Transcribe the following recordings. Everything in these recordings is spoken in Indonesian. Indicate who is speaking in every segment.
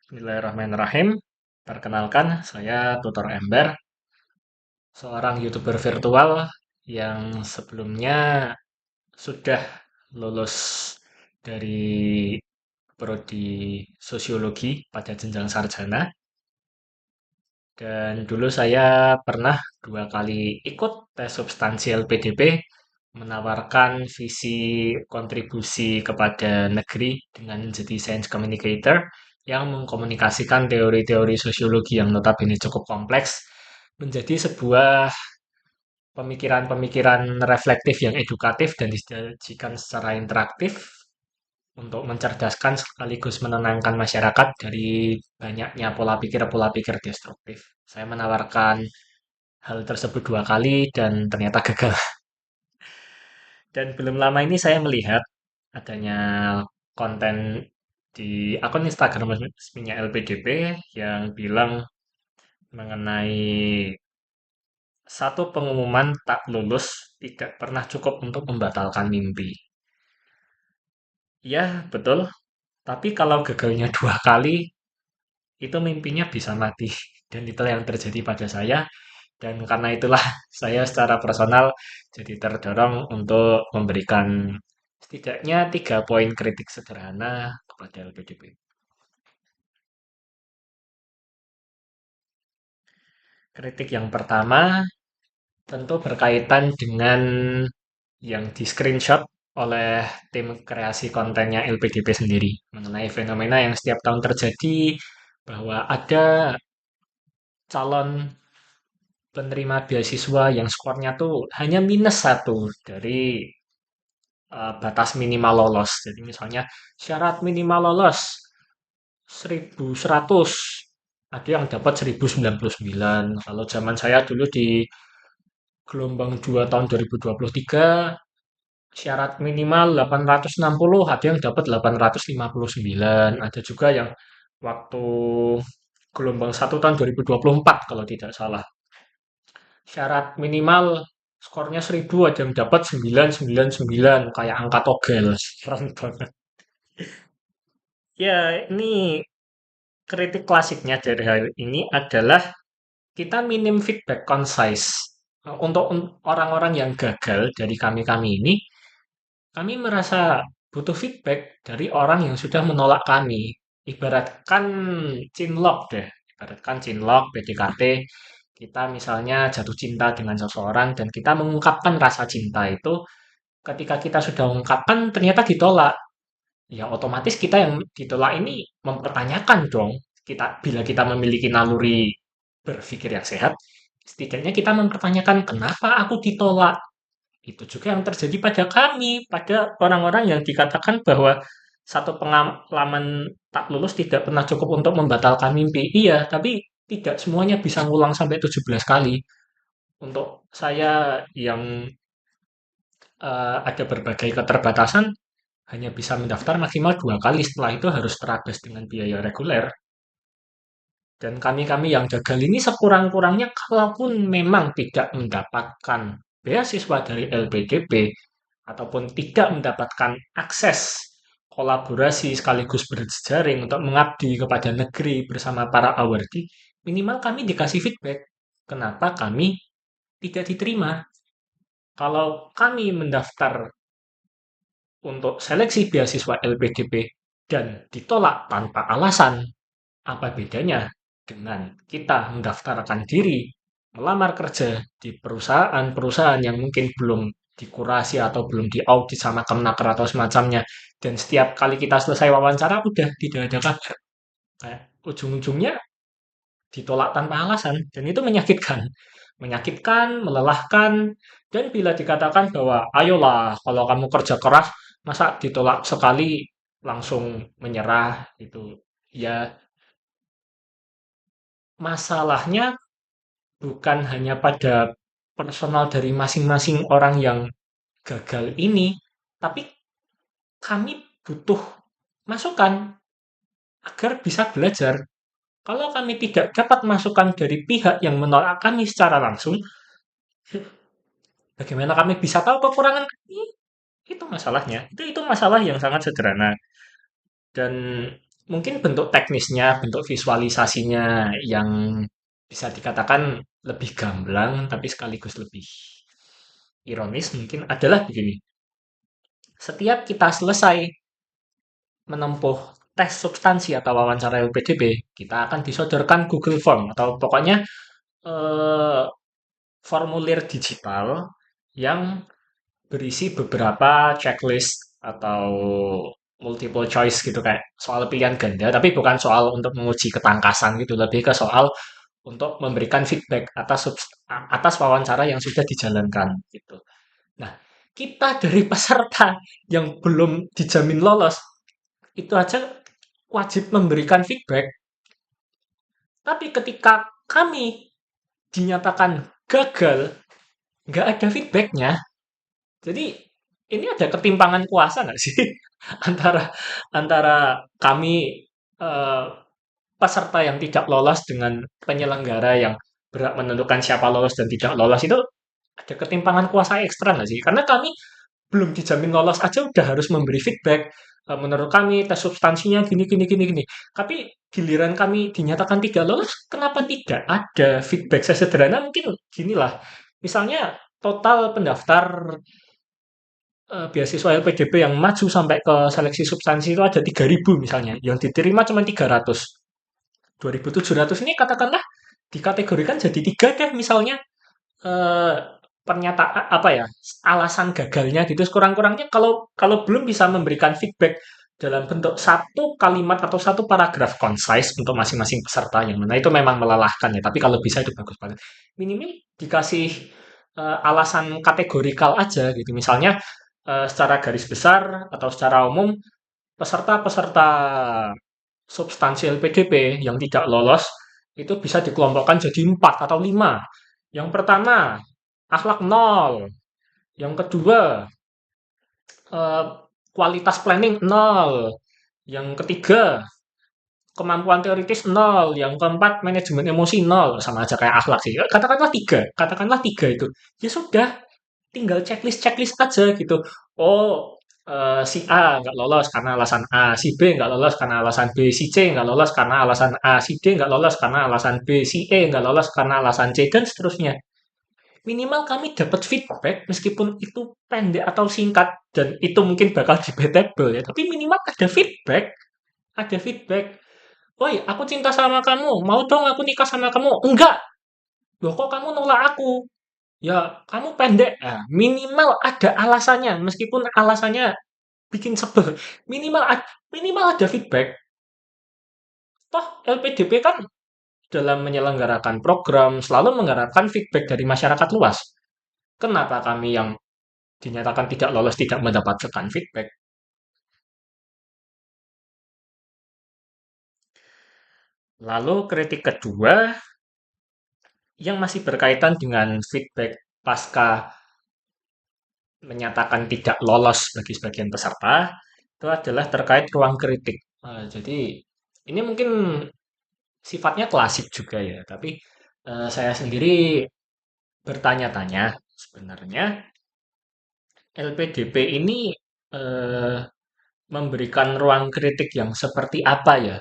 Speaker 1: Bismillahirrahmanirrahim. Perkenalkan, saya Tutor Ember, seorang YouTuber virtual yang sebelumnya sudah lulus dari prodi sosiologi pada jenjang sarjana. Dan dulu saya pernah 2 kali ikut tes substansi LPDP, menawarkan visi kontribusi kepada negeri dengan menjadi science communicator yang mengkomunikasikan teori-teori sosiologi yang notabene cukup kompleks menjadi sebuah pemikiran-pemikiran reflektif yang edukatif dan disajikan secara interaktif untuk mencerdaskan sekaligus menenangkan masyarakat dari banyaknya pola pikir destruktif. Saya menawarkan hal tersebut 2 kali dan ternyata gagal. Dan belum lama ini saya melihat adanya konten di akun Instagram resminya LPDP yang bilang mengenai satu pengumuman tak lulus tidak pernah cukup untuk membatalkan mimpi. Ya, betul. Tapi kalau gagalnya 2 kali, itu mimpinya bisa mati. Dan itu yang terjadi pada saya. Dan karena itulah saya secara personal jadi terdorong untuk memberikan setidaknya 3 poin kritik sederhana kepada LPDP. Kritik yang pertama tentu berkaitan dengan yang di screenshot oleh tim kreasi kontennya LPDP sendiri mengenai fenomena yang setiap tahun terjadi bahwa ada calon penerima beasiswa yang skornya tuh hanya -1 dari batas minimal lolos. Jadi misalnya syarat minimal lolos 1.100, ada yang dapat 1.099. Kalau zaman saya dulu di gelombang 2 tahun 2023, syarat minimal 860, ada yang dapat 859. Ada juga yang waktu gelombang 1 tahun 2024 kalau tidak salah. Syarat minimal skornya 1.000, ada yang dapat 999, kayak angka togel. Keren banget. Ya, ini kritik klasiknya dari hal ini adalah kita minim feedback concise. Untuk orang-orang yang gagal dari kami-kami ini, kami merasa butuh feedback dari orang yang sudah menolak kami. Ibaratkan cinlok deh, ibaratkan cinlok, PDKT, kita misalnya jatuh cinta dengan seseorang dan kita mengungkapkan rasa cinta itu, ketika kita sudah mengungkapkan ternyata ditolak. Ya otomatis kita yang ditolak ini mempertanyakan dong. Bila kita memiliki naluri berpikir yang sehat, setidaknya kita mempertanyakan kenapa aku ditolak. Itu juga yang terjadi pada kami, pada orang-orang yang dikatakan bahwa satu pengalaman tak lulus tidak pernah cukup untuk membatalkan mimpi. Iya, tapi tidak semuanya bisa ngulang sampai 17 kali. Untuk saya yang ada berbagai keterbatasan, hanya bisa mendaftar maksimal 2 kali. Setelah itu harus terabas dengan biaya reguler. Dan kami-kami yang gagal ini sekurang-kurangnya kalaupun memang tidak mendapatkan beasiswa dari LPDP ataupun tidak mendapatkan akses kolaborasi sekaligus berjejaring untuk mengabdi kepada negeri bersama para awardee, minimal kami dikasih feedback. Kenapa kami tidak diterima? Kalau kami mendaftar untuk seleksi beasiswa LPDP dan ditolak tanpa alasan, apa bedanya dengan kita mendaftarkan diri melamar kerja di perusahaan-perusahaan yang mungkin belum dikurasi atau belum diaudit sama Kemenaker atau semacamnya, dan setiap kali kita selesai wawancara udah tidak ada kabar. Kayak ujung-ujungnya ditolak tanpa alasan dan itu menyakitkan. Menyakitkan, melelahkan, dan bila dikatakan bahwa ayolah kalau kamu kerja keras masa ditolak sekali langsung menyerah itu. Ya, masalahnya bukan hanya pada personal dari masing-masing orang yang gagal ini, tapi kami butuh masukan agar bisa belajar. Kalau kami tidak dapat masukan dari pihak yang menolak kami secara langsung, bagaimana kami bisa tahu kekurangan kami? Itu masalahnya. Itu masalah yang sangat sederhana. Dan mungkin bentuk teknisnya, bentuk visualisasinya yang bisa dikatakan lebih gamblang, tapi sekaligus lebih ironis mungkin adalah begini. Setiap kita selesai menempuh tes substansi atau wawancara LPDP, kita akan disodorkan Google Form atau pokoknya eh, formulir digital yang berisi beberapa checklist atau multiple choice gitu kayak soal pilihan ganda, tapi bukan soal untuk menguji ketangkasan gitu, lebih ke soal untuk memberikan feedback atas wawancara yang sudah dijalankan gitu. Nah, kita dari peserta yang belum dijamin lolos itu aja wajib memberikan feedback. Tapi ketika kami dinyatakan gagal, nggak ada feedbacknya. Jadi ini ada ketimpangan kuasa nggak sih antara antara kami eh, peserta yang tidak lolos dengan penyelenggara yang berhak menentukan siapa lolos dan tidak lolos itu ada ketimpangan kuasa ekstra nggak sih? Karena kami belum dijamin lolos aja udah harus memberi feedback. Menurut kami tes substansinya gini gini gini gini. Tapi giliran kami dinyatakan tidak lolos, kenapa tidak ada feedback sesederhana mungkin gini lah. Misalnya total pendaftar beasiswa LPDP yang maju sampai ke seleksi substansi itu ada 3.000 misalnya, yang diterima cuma 300. 2.700 ini katakanlah dikategorikan jadi tiga deh misalnya eh, pernyataan apa ya alasan gagalnya gitu kurang-kurangnya kalau kalau belum bisa memberikan feedback dalam bentuk satu kalimat atau satu paragraf concise untuk masing-masing peserta yang mana itu memang melelahkan ya tapi kalau bisa itu bagus banget minimal dikasih alasan kategorikal aja gitu misalnya secara garis besar atau secara umum peserta-peserta substansi LPDP yang tidak lolos itu bisa dikelompokkan jadi 4 atau 5. Yang pertama, akhlak nol. Yang kedua, eh, kualitas planning nol. Yang ketiga, kemampuan teoritis nol. Yang keempat, manajemen emosi nol. Sama aja kayak akhlak sih. Katakanlah tiga. Katakanlah tiga itu. Ya sudah, tinggal checklist-checklist aja gitu. Oh, si A nggak lolos karena alasan A, si B nggak lolos karena alasan B, si C nggak lolos karena alasan A, si D nggak lolos karena alasan B, si E nggak lolos karena alasan C, dan seterusnya. Minimal kami dapat feedback meskipun itu pendek atau singkat dan itu mungkin bakal debatable ya, tapi minimal ada feedback, ada feedback. Woi, aku cinta sama kamu, mau dong aku nikah sama kamu? Enggak. Loh kok kamu nolak aku? Ya, kamu pendek. Nah, minimal ada alasannya, meskipun alasannya bikin sebel. Minimal minimal ada feedback. Toh LPDP kan dalam menyelenggarakan program selalu mengharapkan feedback dari masyarakat luas. Kenapa kami yang dinyatakan tidak lolos tidak mendapatkan feedback? Lalu kritik kedua yang masih berkaitan dengan feedback pasca menyatakan tidak lolos bagi sebagian peserta itu adalah terkait ruang kritik. Jadi ini mungkin sifatnya klasik juga ya, tapi saya sendiri bertanya-tanya sebenarnya LPDP ini eh, memberikan ruang kritik yang seperti apa ya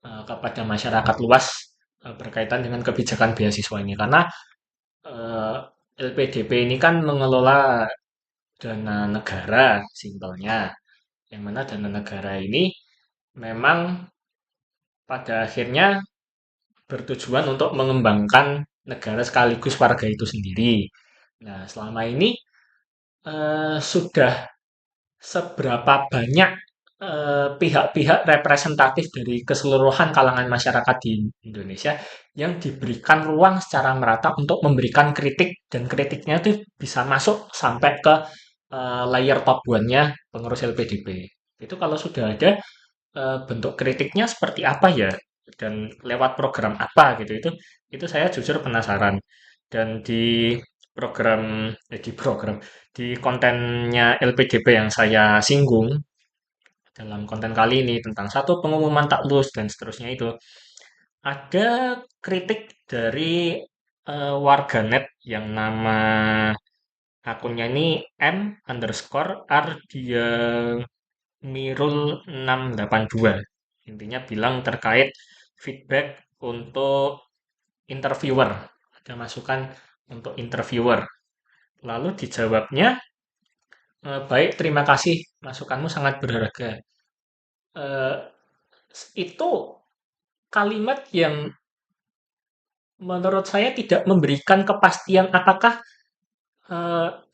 Speaker 1: kepada masyarakat luas berkaitan dengan kebijakan beasiswa ini karena eh, LPDP ini kan mengelola dana negara simpelnya yang mana dana negara ini memang pada akhirnya bertujuan untuk mengembangkan negara sekaligus warga itu sendiri. Nah, selama ini sudah seberapa banyak pihak-pihak representatif dari keseluruhan kalangan masyarakat di Indonesia yang diberikan ruang secara merata untuk memberikan kritik dan kritiknya itu bisa masuk sampai ke layer top one-nya pengurus LPDP. Itu kalau sudah ada bentuk kritiknya seperti apa ya dan lewat program apa gitu itu saya jujur penasaran dan di program di kontennya LPDP yang saya singgung dalam konten kali ini tentang satu pengumuman tak lulus dan seterusnya itu ada kritik dari warganet yang nama akunnya ini m_ardiamirul 682. Intinya bilang terkait feedback untuk interviewer. Ada masukan untuk interviewer. Lalu dijawabnya, baik, terima kasih, masukanmu sangat berharga. Eh, itu kalimat yang menurut saya tidak memberikan kepastian apakah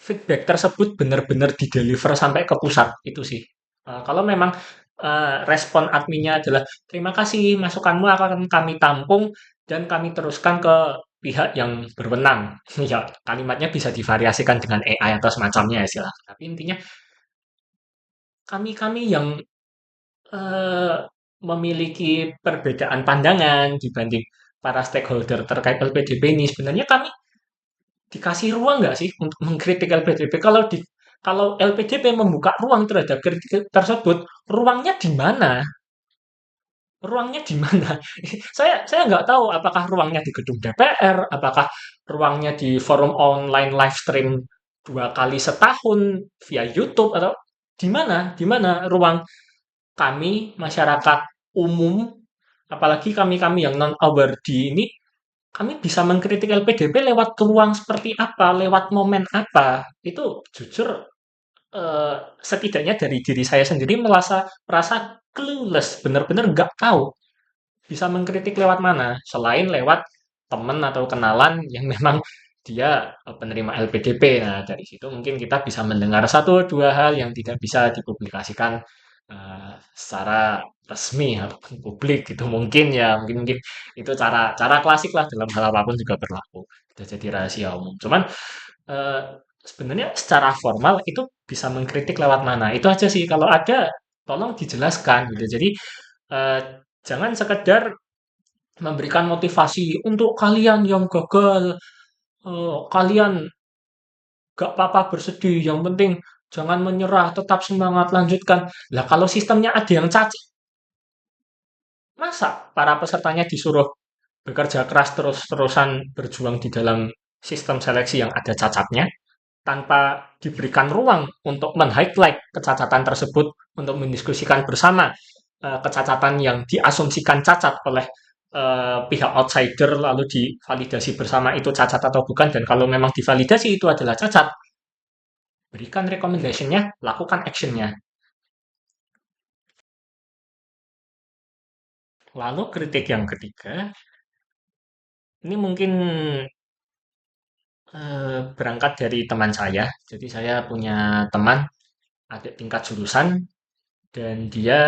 Speaker 1: feedback tersebut benar-benar dideliver sampai ke pusat itu sih. Kalau memang respon adminnya adalah terima kasih masukanmu akan kami tampung dan kami teruskan ke pihak yang berwenang. Ya, kalimatnya bisa divariasikan dengan AI atau semacamnya ya silakan. Tapi intinya kami-kami yang eh, memiliki perbedaan pandangan dibanding para stakeholder terkait LPDP ini sebenarnya kami dikasih ruang nggak sih untuk mengkritik LPDP? Kalau LPDP membuka ruang terhadap kritik tersebut, ruangnya di mana? Ruangnya di mana? Saya nggak tahu apakah ruangnya di gedung DPR, apakah ruangnya di forum online live stream 2 kali setahun via YouTube atau di mana? Di mana ruang kami masyarakat umum, apalagi kami-kami yang non awardee ini kami bisa mengkritik LPDP lewat ruang seperti apa, lewat momen apa. Itu jujur setidaknya dari diri saya sendiri merasa clueless, benar-benar nggak tahu bisa mengkritik lewat mana selain lewat teman atau kenalan yang memang dia penerima LPDP. Nah, dari situ mungkin kita bisa mendengar satu dua hal yang tidak bisa dipublikasikan secara resmi ataupun publik gitu mungkin ya mungkin itu cara cara klasik lah dalam hal apapun juga berlaku sudah jadi rahasia umum cuman eh, sebenarnya secara formal itu bisa mengkritik lewat mana itu aja sih kalau ada tolong dijelaskan gitu jadi eh, jangan sekedar memberikan motivasi untuk kalian yang gagal kalian gak apa-apa bersedih yang penting jangan menyerah tetap semangat lanjutkan lah kalau sistemnya ada yang cacat masa para pesertanya disuruh bekerja keras terus-terusan berjuang di dalam sistem seleksi yang ada cacatnya tanpa diberikan ruang untuk men-highlight kecacatan tersebut untuk mendiskusikan bersama kecacatan yang diasumsikan cacat oleh pihak outsider lalu divalidasi bersama itu cacat atau bukan dan kalau memang divalidasi itu adalah cacat berikan recommendation-nya lakukan action-nya lalu kritik yang ketiga ini mungkin berangkat dari teman saya. Jadi saya punya teman adik tingkat jurusan dan dia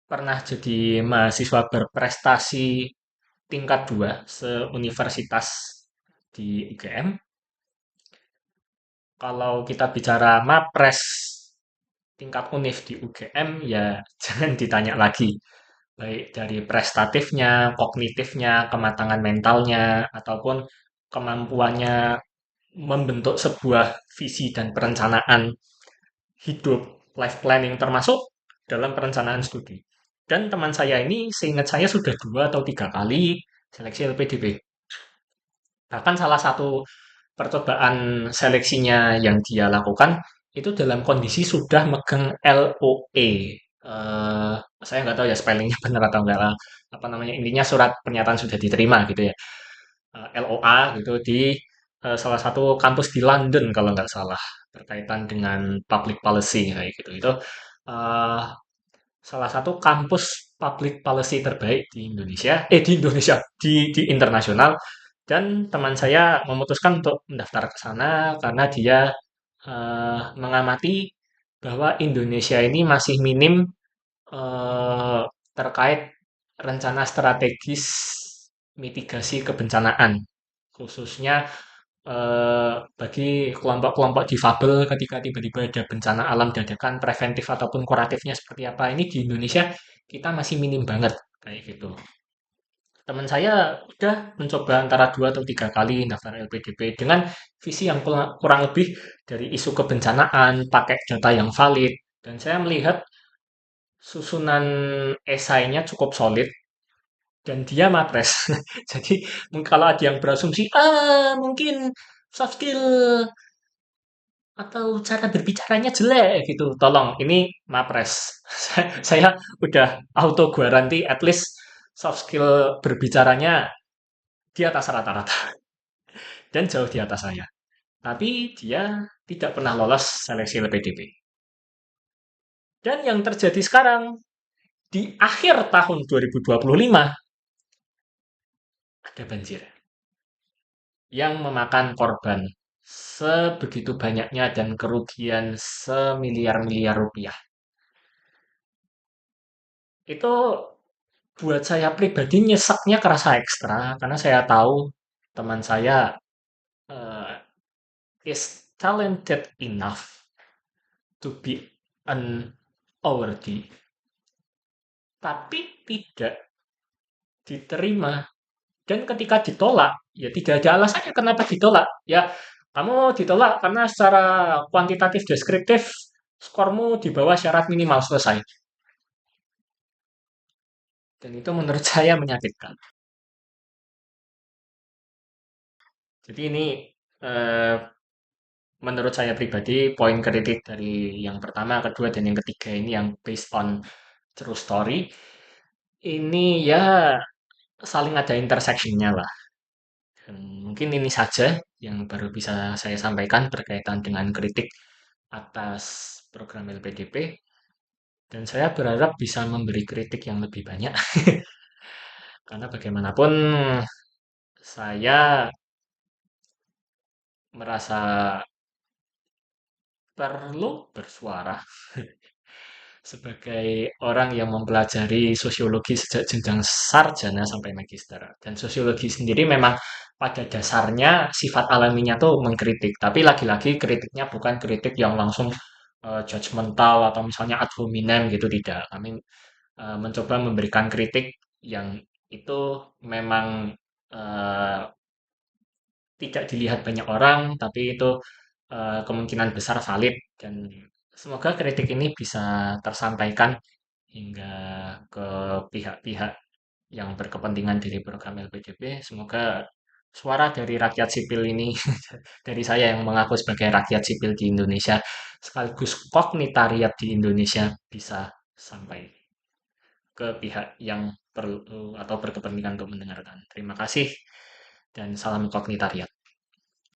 Speaker 1: pernah jadi mahasiswa berprestasi tingkat 2 seuniversitas di UGM. Kalau kita bicara mapres tingkat univ di UGM ya jangan ditanya lagi. Baik dari prestatifnya, kognitifnya, kematangan mentalnya, ataupun kemampuannya membentuk sebuah visi dan perencanaan hidup, life planning termasuk dalam perencanaan studi. Dan teman saya ini, seingat saya sudah 2 atau 3 kali seleksi LPDP. Bahkan salah satu percobaan seleksinya yang dia lakukan itu dalam kondisi sudah megang LOE. Eh, saya nggak tahu ya spellingnya benar atau enggak lah. Apa namanya intinya surat pernyataan sudah diterima gitu ya. LOA gitu di salah satu kampus di London kalau nggak salah berkaitan dengan public policy kayak gitu itu eh, salah satu kampus public policy terbaik di Indonesia di internasional dan teman saya memutuskan untuk mendaftar ke sana karena dia mengamati bahwa Indonesia ini masih minim eh, terkait rencana strategis mitigasi kebencanaan, khususnya bagi kelompok-kelompok difabel ketika tiba-tiba ada bencana alam dadakan, preventif ataupun kuratifnya seperti apa. Ini di Indonesia kita masih minim banget kayak gitu. Teman saya udah mencoba antara 2 atau 3 kali daftar LPDP dengan visi yang kurang lebih dari isu kebencanaan, pakai data yang valid, dan saya melihat susunan esainya cukup solid dan dia matres. Jadi kalau ada yang berasumsi, mungkin soft skill atau cara berbicaranya jelek gitu. Tolong, ini Mapres. Saya udah auto garanti at least soft skill berbicaranya di atas rata-rata dan jauh di atas saya. Tapi dia tidak pernah lolos seleksi LPDP. Dan yang terjadi sekarang di akhir tahun 2025 ada banjir yang memakan korban sebegitu banyaknya dan kerugian semiliar-miliar rupiah. Itu buat saya pribadi nyeseknya kerasa ekstra karena saya tahu teman saya eh, is talented enough to be an awardee, tapi tidak diterima. Dan ketika ditolak, ya tidak ada alasannya kenapa ditolak. Ya, kamu ditolak karena secara kuantitatif deskriptif skormu di bawah syarat minimal selesai. Dan itu menurut saya menyakitkan. Jadi ini eh, menurut saya pribadi poin kritik dari yang pertama, kedua, dan yang ketiga ini yang based on true story. Ini ya saling ada intersection-nya lah. Dan mungkin ini saja yang baru bisa saya sampaikan berkaitan dengan kritik atas program LPDP. Dan saya berharap bisa memberi kritik yang lebih banyak. Karena bagaimanapun saya merasa perlu bersuara sebagai orang yang mempelajari sosiologi sejak jenjang sarjana sampai magister. Dan sosiologi sendiri memang pada dasarnya sifat alaminya tuh mengkritik. Tapi lagi-lagi kritiknya bukan kritik yang langsung judgmental atau misalnya ad hominem gitu, tidak. Kami mencoba memberikan kritik yang itu memang eh, tidak dilihat banyak orang, tapi itu kemungkinan besar valid dan semoga kritik ini bisa tersampaikan hingga ke pihak-pihak yang berkepentingan dari program LPDP. Semoga suara dari rakyat sipil ini, dari saya yang mengaku sebagai rakyat sipil di Indonesia, sekaligus kognitariat di Indonesia bisa sampai ke pihak yang perlu atau berkepentingan untuk mendengarkan. Terima kasih dan salam kognitariat.